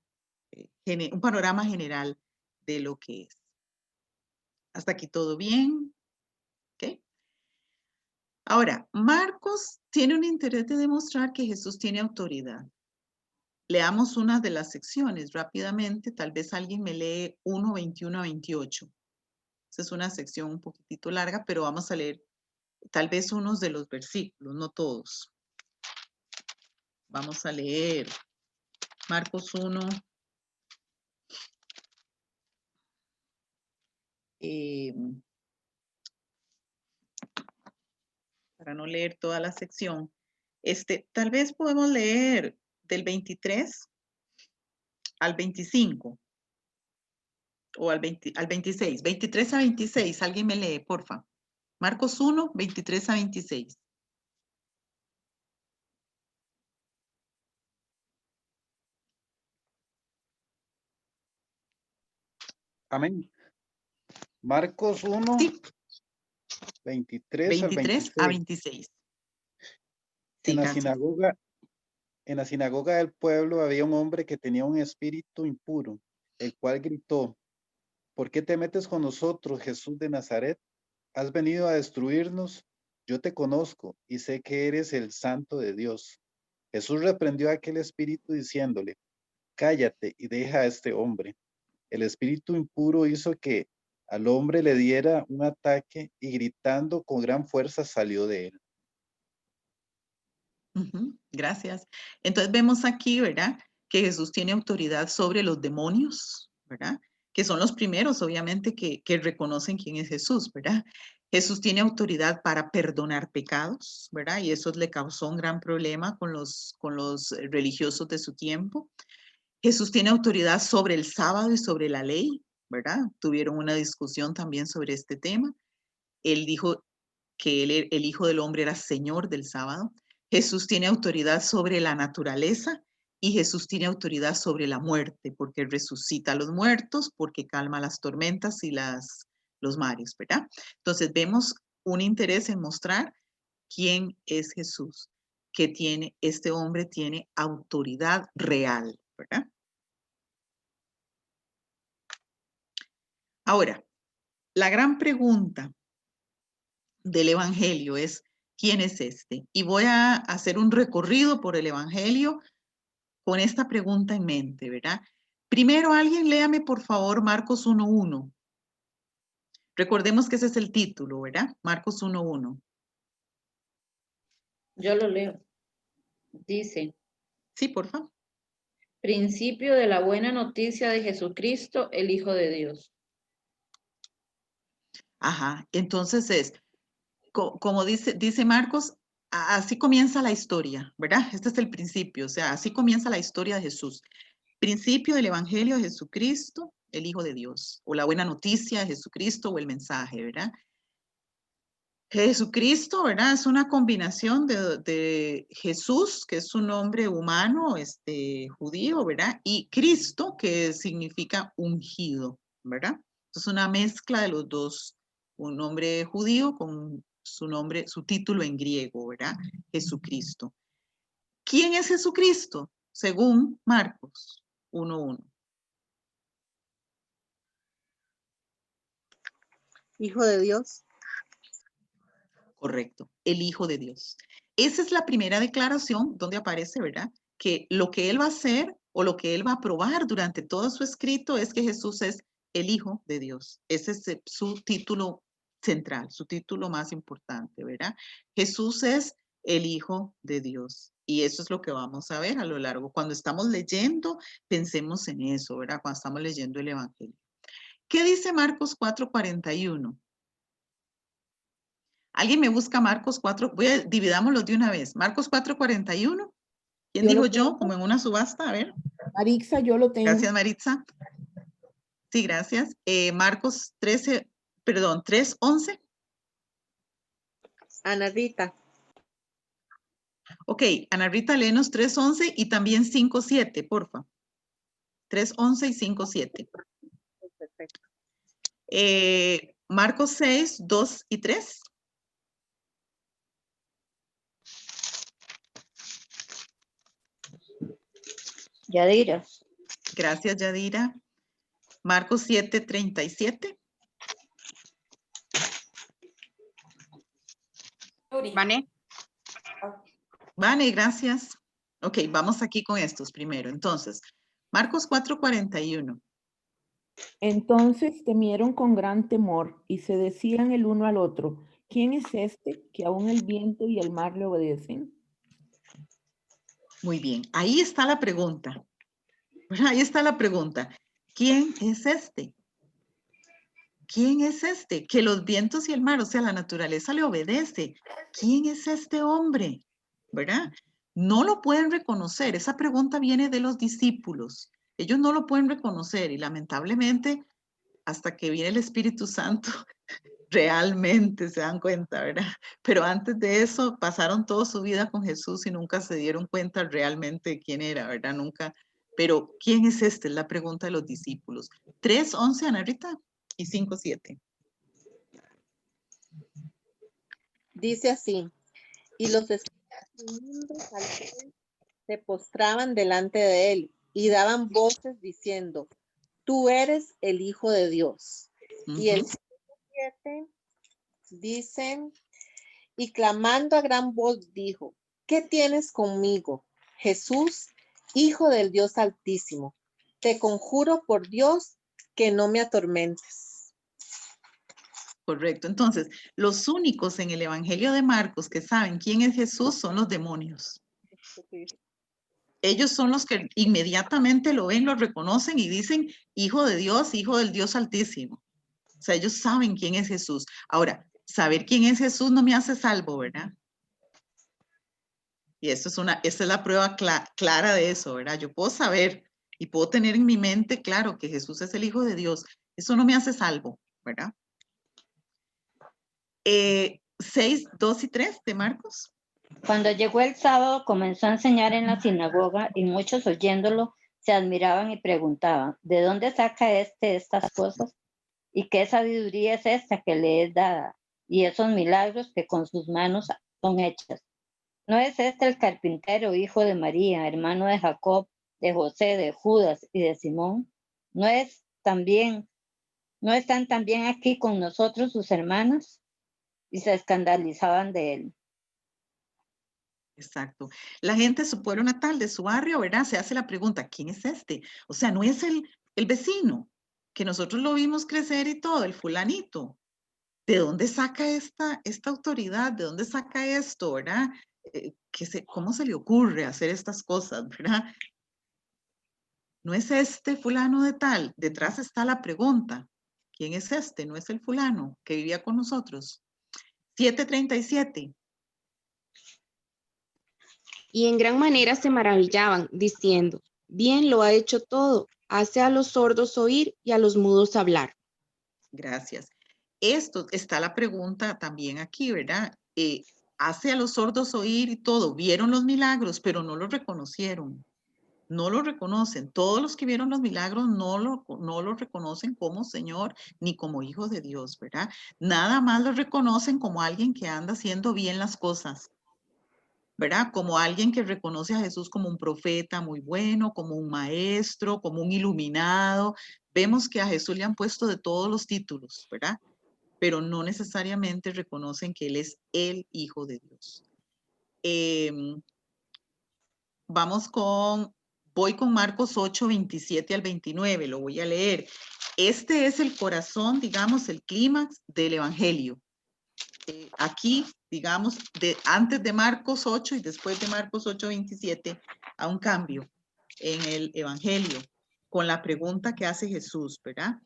un panorama general de lo que es. Hasta aquí todo bien. ¿Okay? Ahora, Marcos tiene un interés de demostrar que Jesús tiene autoridad. Leamos una de las secciones rápidamente. Tal vez alguien me lee 1, 21 a 28. Esa es una sección un poquitito larga, pero vamos a leer tal vez unos de los versículos, no todos. Vamos a leer Marcos 1. Para no leer toda la sección. Tal vez podemos leer del 23 al 25 o al 26. 23 a 26. Alguien me lee, porfa. Marcos 1, 23 a 26. Amén. Marcos 1, Sí. 23 al 23 a 26. Sí, En la gracias. sinagoga del pueblo había un hombre que tenía un espíritu impuro, el cual gritó: ¿por qué te metes con nosotros, Jesús de Nazaret? ¿Has venido a destruirnos? Yo te conozco y sé que eres el Santo de Dios. Jesús reprendió a aquel espíritu diciéndole: cállate y deja a este hombre. El espíritu impuro hizo que al hombre le diera un ataque y gritando con gran fuerza salió de él. Gracias. Entonces vemos aquí, ¿verdad? Que Jesús tiene autoridad sobre los demonios, ¿verdad? Que son los primeros, obviamente, que reconocen quién es Jesús, ¿verdad? Jesús tiene autoridad para perdonar pecados, ¿verdad? Y eso le causó un gran problema con los religiosos de su tiempo. Jesús tiene autoridad sobre el sábado y sobre la ley, ¿verdad? Tuvieron una discusión también sobre este tema. Él dijo que el Hijo del Hombre era Señor del sábado. Jesús tiene autoridad sobre la naturaleza y Jesús tiene autoridad sobre la muerte, porque resucita a los muertos, porque calma las tormentas y los mares, ¿verdad? Entonces vemos un interés en mostrar quién es Jesús, que este hombre tiene autoridad real, ¿verdad? Ahora, la gran pregunta del Evangelio es: ¿quién es este? Y voy a hacer un recorrido por el Evangelio con esta pregunta en mente, ¿verdad? Primero, alguien léame, por favor, Marcos 1:1. Recordemos que ese es el título, ¿verdad? Marcos 1:1. Yo lo leo. Dice: Sí, por favor. principio de la buena noticia de Jesucristo, el Hijo de Dios. Ajá, entonces como dice Marcos, así comienza la historia, ¿verdad? Este es el principio, o sea, así comienza la historia de Jesús. Principio del Evangelio de Jesucristo, el Hijo de Dios, o la buena noticia de Jesucristo, o el mensaje, ¿verdad? Jesucristo, ¿verdad? Es una combinación de Jesús, que es un nombre humano, judío, ¿verdad? Y Cristo, que significa ungido, ¿verdad? Es una mezcla de los dos, un nombre judío con su nombre, su título en griego, ¿verdad? Jesucristo. ¿Quién es Jesucristo? Según Marcos 1:1. Hijo de Dios. Correcto, el Hijo de Dios. Esa es la primera declaración donde aparece, ¿verdad? Que lo que él va a hacer o lo que él va a probar durante todo su escrito es que Jesús es el Hijo de Dios. Ese es su título central, su título más importante, ¿verdad? Jesús es el Hijo de Dios. Y eso es lo que vamos a ver a lo largo. Cuando estamos leyendo, pensemos en eso, ¿verdad? Cuando estamos leyendo el Evangelio. ¿Qué dice Marcos 4:41? ¿Alguien me busca Marcos 4? Dividámoslos de una vez. Marcos 4:41. ¿Quién Yo dijo lo yo? tengo. Como en una subasta. A ver. Marixa, yo lo tengo. Gracias, Maritza. Sí, gracias. Marcos 3:11. Ana Rita. Ok, Ana Rita, léenos 3:11 y también 5:7, porfa. 3:11 y 5:7. Perfecto. Marcos 6:2 y 3. Yadira. Gracias, Yadira. Marcos 7:37. Vane. Vale, gracias. Ok, vamos aquí con estos primero. Entonces, Marcos 4:41. Entonces temieron con gran temor y se decían el uno al otro, ¿quién es este que aún el viento y el mar le obedecen? Muy bien, ahí está la pregunta. Ahí está la pregunta. ¿Quién es este? ¿Quién es este? Que los vientos y el mar, o sea, la naturaleza le obedece. ¿Quién es este hombre? ¿Verdad? No lo pueden reconocer. Esa pregunta viene de los discípulos. Ellos no lo pueden reconocer y lamentablemente hasta que viene el Espíritu Santo realmente se dan cuenta, ¿verdad? Pero antes de eso pasaron toda su vida con Jesús y nunca se dieron cuenta realmente de quién era, ¿verdad? Nunca. Pero ¿quién es este? Es la pregunta de los discípulos. 3:11, Ana Rita, y 5:7. Dice así, y los espíritus al rey se postraban delante de él y daban voces diciendo, tú eres el Hijo de Dios. Y el 7 dicen, y clamando a gran voz dijo, ¿qué tienes conmigo, Jesús, Hijo del Dios Altísimo? Te conjuro por Dios que no me atormentes. Correcto. Entonces, los únicos en el Evangelio de Marcos que saben quién es Jesús son los demonios. Ellos son los que inmediatamente lo ven, lo reconocen y dicen, Hijo de Dios, Hijo del Dios Altísimo. O sea, ellos saben quién es Jesús. Ahora, saber quién es Jesús no me hace salvo, ¿verdad? Y esa es la prueba clara de eso, ¿verdad? Yo puedo saber y puedo tener en mi mente claro que Jesús es el Hijo de Dios. Eso no me hace salvo, ¿verdad? 6:2 y 3 de Marcos. Cuando llegó el sábado comenzó a enseñar en la sinagoga y muchos oyéndolo se admiraban y preguntaban, ¿de dónde saca estas cosas? ¿Y qué sabiduría es esta que le es dada? Y esos milagros que con sus manos son hechas. ¿No es este el carpintero, hijo de María, hermano de Jacob, de José, de Judas y de Simón? ¿No están también aquí con nosotros sus hermanas? Y se escandalizaban de él. Exacto. La gente de su pueblo natal, de su barrio, ¿verdad? Se hace la pregunta, ¿quién es este? O sea, no es el vecino, que nosotros lo vimos crecer y todo, el fulanito. ¿De dónde saca esta autoridad? ¿De dónde saca esto, verdad? ¿Cómo se le ocurre hacer estas cosas, verdad? No es este fulano de tal. Detrás está la pregunta. ¿Quién es este? No es el fulano que vivía con nosotros. 7:37. Y en gran manera se maravillaban, diciendo, bien lo ha hecho todo, hace a los sordos oír y a los mudos hablar. Gracias. Esto está la pregunta también aquí, ¿verdad? Hace a los sordos oír y todo, vieron los milagros, pero no los reconocieron. No lo reconocen. Todos los que vieron los milagros no lo reconocen como Señor ni como Hijo de Dios, ¿verdad? Nada más lo reconocen como alguien que anda haciendo bien las cosas, ¿verdad? Como alguien que reconoce a Jesús como un profeta muy bueno, como un maestro, como un iluminado. Vemos que a Jesús le han puesto de todos los títulos, ¿verdad? Pero no necesariamente reconocen que Él es el Hijo de Dios. Voy con Marcos 8, 27 al 29, lo voy a leer. Este es el corazón, digamos, el clímax del Evangelio. Aquí, digamos, antes de Marcos 8 y después de Marcos 8, 27, a un cambio en el Evangelio con la pregunta que hace Jesús, ¿verdad?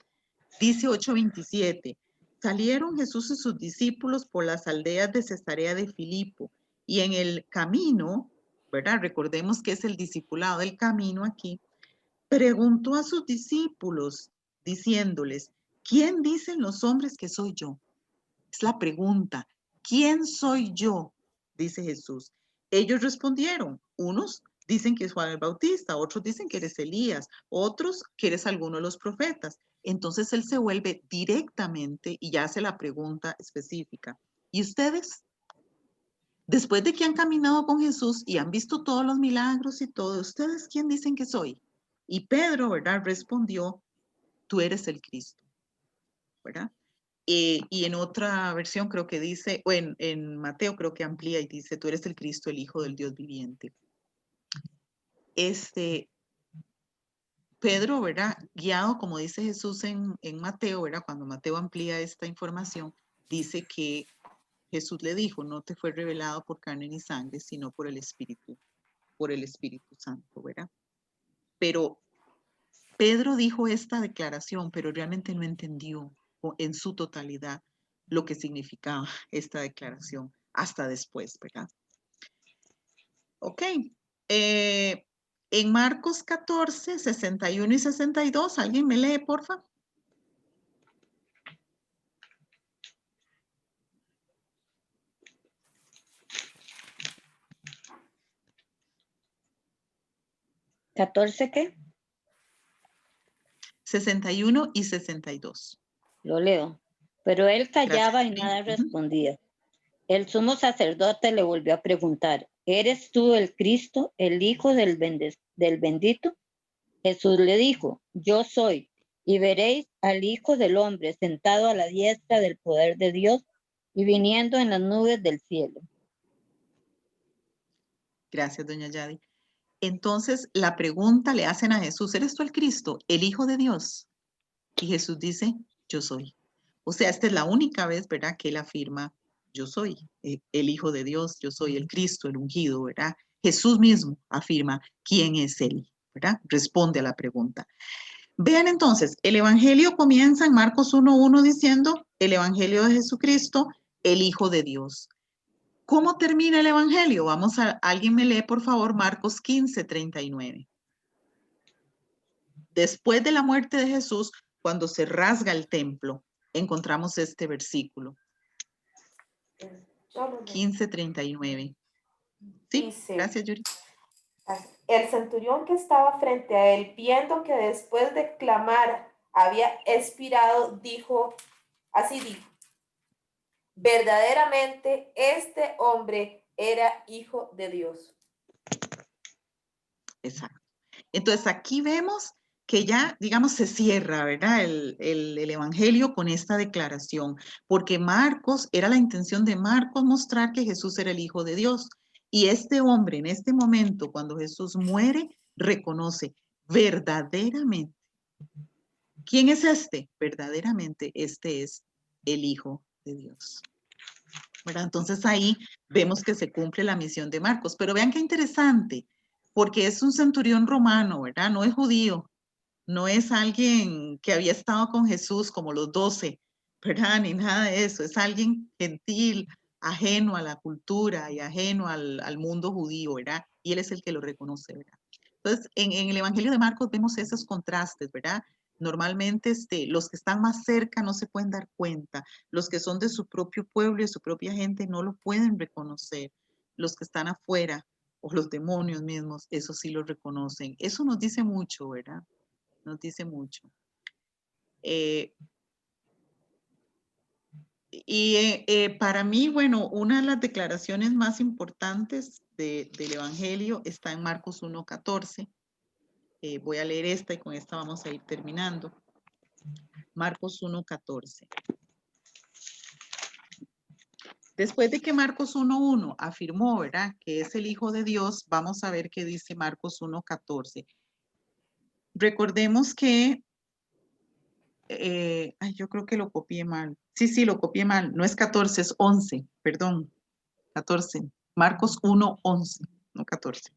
Dice 8, 27, salieron Jesús y sus discípulos por las aldeas de Cesarea de Filipo y en el camino, ¿verdad? Recordemos que es el discipulado del camino aquí. Preguntó a sus discípulos diciéndoles, ¿quién dicen los hombres que soy yo? Es la pregunta, ¿quién soy yo? Dice Jesús. Ellos respondieron, unos dicen que es Juan el Bautista, otros dicen que eres Elías, otros que eres alguno de los profetas. Entonces él se vuelve directamente y ya hace la pregunta específica. ¿Y ustedes? Después de que han caminado con Jesús y han visto todos los milagros y todo, ¿ustedes quién dicen que soy? Y Pedro, ¿verdad? Respondió, tú eres el Cristo, ¿verdad? Y en otra versión creo que dice, o en Mateo creo que amplía y dice, tú eres el Cristo, el Hijo del Dios viviente. Pedro, ¿verdad? Guiado, como dice Jesús en Mateo, ¿verdad? Cuando Mateo amplía esta información, dice que Jesús le dijo, no te fue revelado por carne ni sangre, sino por el Espíritu Santo, ¿verdad? Pero Pedro dijo esta declaración, pero realmente no entendió en su totalidad lo que significaba esta declaración hasta después, ¿verdad? Ok. En Marcos 14, 61 y 62, ¿alguien me lee, por favor? ¿14 qué? 61 y 62. Lo leo. Pero él callaba Gracias. y nada respondía. El sumo sacerdote le volvió a preguntar, ¿eres tú el Cristo, el Hijo del bendito? Jesús le dijo, yo soy, y veréis al Hijo del Hombre sentado a la diestra del poder de Dios y viniendo en las nubes del cielo. Gracias, doña Yadi. Entonces, la pregunta le hacen a Jesús, ¿eres tú el Cristo, el Hijo de Dios? Y Jesús dice, yo soy. O sea, esta es la única vez, ¿verdad?, que él afirma, yo soy el Hijo de Dios, yo soy el Cristo, el ungido, ¿verdad? Jesús mismo afirma quién es él, ¿verdad? Responde a la pregunta. Vean entonces, el Evangelio comienza en Marcos 1:1 diciendo, el Evangelio de Jesucristo, el Hijo de Dios. ¿Cómo termina el Evangelio? Alguien me lee, por favor, Marcos 15:39. Después de la muerte de Jesús, cuando se rasga el templo, encontramos este versículo. 15:39. Sí, Dice, gracias, Yuri. el centurión que estaba frente a él, viendo que después de clamar había expirado, así dijo, verdaderamente este hombre era hijo de Dios. Exacto. Entonces aquí vemos que ya, digamos, se cierra, ¿verdad? El Evangelio con esta declaración, porque era la intención de Marcos mostrar que Jesús era el Hijo de Dios. Y este hombre, en este momento, cuando Jesús muere, reconoce verdaderamente. ¿Quién es este? Verdaderamente, este es el Hijo de Dios. ¿Verdad? Entonces ahí vemos que se cumple la misión de Marcos. Pero vean qué interesante, porque es un centurión romano, ¿verdad? No es judío. No es alguien que había estado con Jesús como los 12, ¿verdad? Ni nada de eso. Es alguien gentil, ajeno a la cultura y ajeno al mundo judío, ¿verdad? Y él es el que lo reconoce, ¿verdad? Entonces, en el Evangelio de Marcos vemos esos contrastes, ¿verdad? Normalmente los que están más cerca no se pueden dar cuenta. Los que son de su propio pueblo y de su propia gente no lo pueden reconocer. Los que están afuera o los demonios mismos, eso sí lo reconocen. Eso nos dice mucho, ¿verdad? Nos dice mucho. Para mí, bueno, una de las declaraciones más importantes del Evangelio está en Marcos 1:14. Voy a leer esta y con esta vamos a ir terminando. Marcos 1:14. Después de que Marcos 1:1 afirmó, ¿verdad?, que es el Hijo de Dios, vamos a ver qué dice Marcos 1:14. Recordemos que, yo creo que lo copié mal. Sí, lo copié mal. No es 14, es 11, perdón. 14. Marcos 1:11, no 14.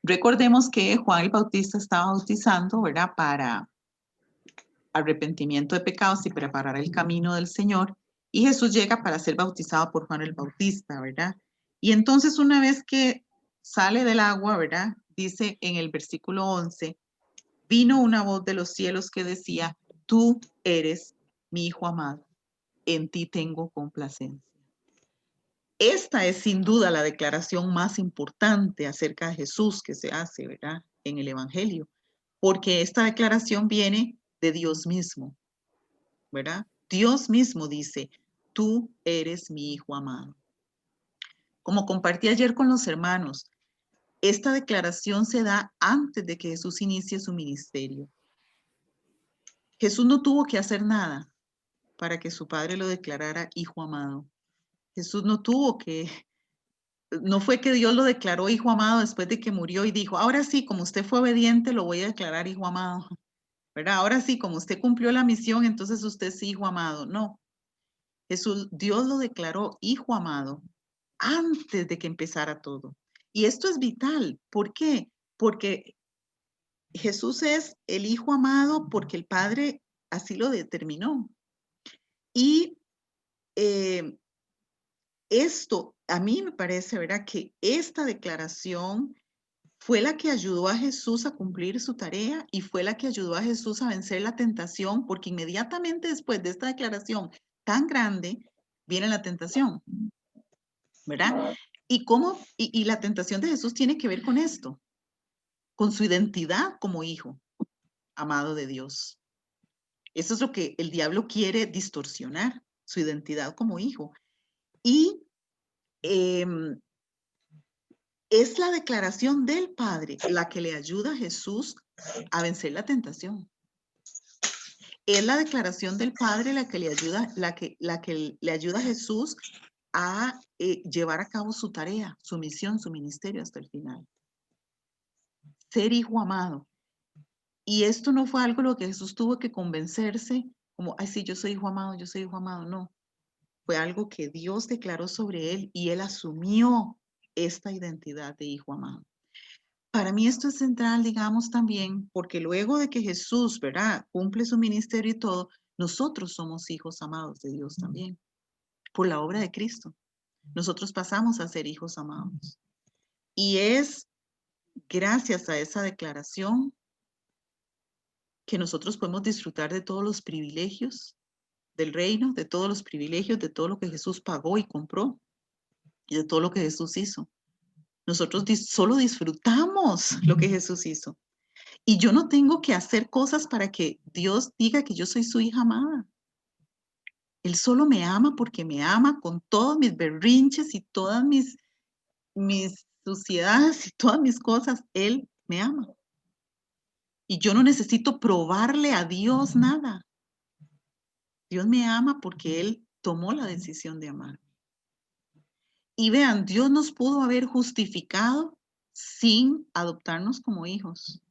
Recordemos que Juan el Bautista estaba bautizando, ¿verdad?, para arrepentimiento de pecados y preparar el camino del Señor. Y Jesús llega para ser bautizado por Juan el Bautista, ¿verdad? Y entonces una vez que sale del agua, ¿verdad?, dice en el versículo 11, vino una voz de los cielos que decía, tú eres mi Hijo amado, en ti tengo complacencia. Esta es sin duda la declaración más importante acerca de Jesús que se hace, ¿verdad?, en el Evangelio, porque esta declaración viene de Dios mismo, ¿verdad? Dios mismo dice, tú eres mi Hijo amado. Como compartí ayer con los hermanos, esta declaración se da antes de que Jesús inicie su ministerio. Jesús no tuvo que hacer nada para que su Padre lo declarara Hijo amado. Jesús no fue que Dios lo declaró Hijo amado después de que murió y dijo, ahora sí, como usted fue obediente, lo voy a declarar Hijo amado, ¿verdad? Ahora sí, como usted cumplió la misión, entonces usted es Hijo amado. No. Dios lo declaró Hijo amado antes de que empezara todo. Y esto es vital. ¿Por qué? Porque Jesús es el Hijo amado porque el Padre así lo determinó. Y esto, a mí me parece, ¿verdad?, que esta declaración fue la que ayudó a Jesús a cumplir su tarea y fue la que ayudó a Jesús a vencer la tentación, porque inmediatamente después de esta declaración tan grande, viene la tentación, ¿verdad? Y la tentación de Jesús tiene que ver con esto, con su identidad como hijo amado de Dios. Eso es lo que el diablo quiere distorsionar, su identidad como hijo. Y es la declaración del Padre la que le ayuda a Jesús a vencer la tentación. Es la declaración del Padre la que le ayuda, la que le ayuda a Jesús a llevar a cabo su tarea, su misión, su ministerio hasta el final. Ser hijo amado. Y esto no fue algo lo que Jesús tuvo que convencerse, como, ay, sí, yo soy hijo amado, no. Fue algo que Dios declaró sobre él y él asumió esta identidad de hijo amado. Para mí esto es central, digamos, también, porque luego de que Jesús, ¿verdad?, cumple su ministerio y todo, nosotros somos hijos amados de Dios también, por la obra de Cristo. Nosotros pasamos a ser hijos amados. Y es gracias a esa declaración que nosotros podemos disfrutar de todos los privilegios del reino, de todos los privilegios, de todo lo que Jesús pagó y compró y de todo lo que Jesús hizo. Nosotros solo disfrutamos lo que Jesús hizo. Y yo no tengo que hacer cosas para que Dios diga que yo soy su hija amada. Él solo me ama porque me ama con todos mis berrinches y todas mis suciedades y todas mis cosas. Él me ama. Y yo no necesito probarle a Dios nada. Dios me ama porque Él tomó la decisión de amar. Y vean, Dios nos pudo haber justificado sin adoptarnos como hijos.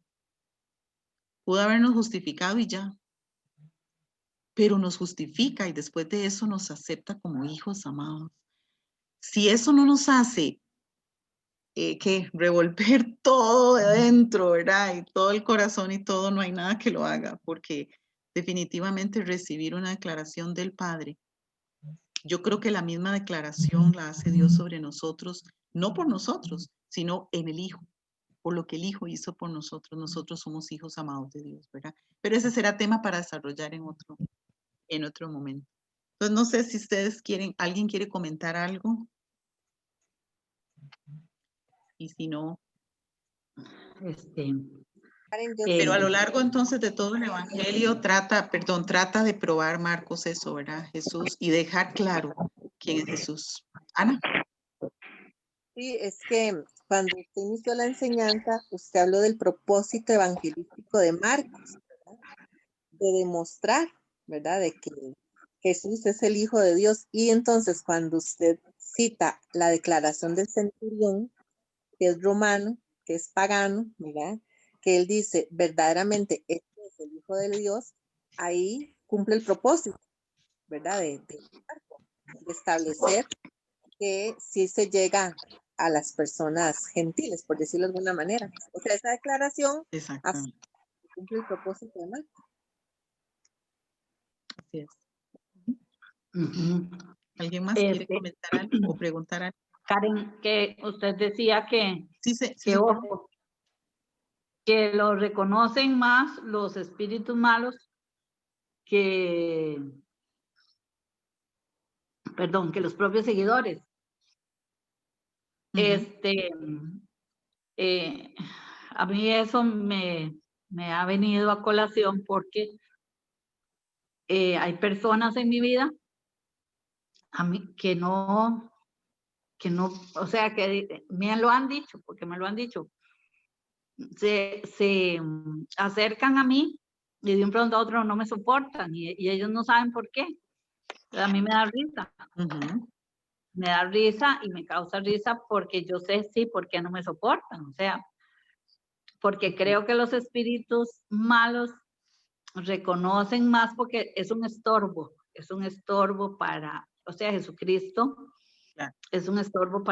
Pudo habernos justificado y ya. Pero nos justifica y después de eso nos acepta como hijos amados. Si eso no nos hace revolver todo de adentro, ¿verdad? Y todo el corazón y todo, no hay nada que lo haga, porque definitivamente recibir una declaración del Padre, yo creo que la misma declaración la hace Dios sobre nosotros, no por nosotros, sino en el Hijo. por lo que el Hijo hizo por nosotros. Nosotros somos hijos amados de Dios, ¿verdad? Pero ese será tema para desarrollar en otro momento. Entonces, no sé si ustedes quieren, ¿alguien quiere comentar algo? Y si no, Karen, yo pero a sí. lo largo entonces de todo el Evangelio trata de probar Marcos eso, ¿verdad? Jesús, y dejar claro quién es Jesús. Ana. Sí, es que cuando usted inició la enseñanza, usted habló del propósito evangelístico de Marcos, ¿verdad? De demostrar, ¿verdad? De que Jesús es el Hijo de Dios. Y entonces cuando usted cita la declaración del centurión, que es romano, que es pagano, ¿verdad? Que él dice, verdaderamente, este es el Hijo de Dios, ahí cumple el propósito, ¿verdad? De establecer que sí se llega a las personas gentiles, por decirlo de alguna manera. O sea, esa declaración Exactamente. cumple el propósito de Marcos. Así es. Ujú. ¿Alguien más quiere comentar algo o preguntar algo? Karen, que usted decía que, Sí, sí, que ojo, que lo reconocen más los espíritus malos que, perdón, que los propios seguidores. A mí eso me ha venido a colación porque hay personas en mi vida a mí que no, o sea, que me lo han dicho, porque me lo han dicho, se acercan a mí y de un pronto a otro no me soportan y ellos no saben por qué. Pero a mí me da risa. Me da risa y me causa risa porque yo sé, sí, por qué no me soportan. O sea, porque creo que los espíritus malos reconocen más porque es un estorbo para, o sea, Jesucristo es un estorbo para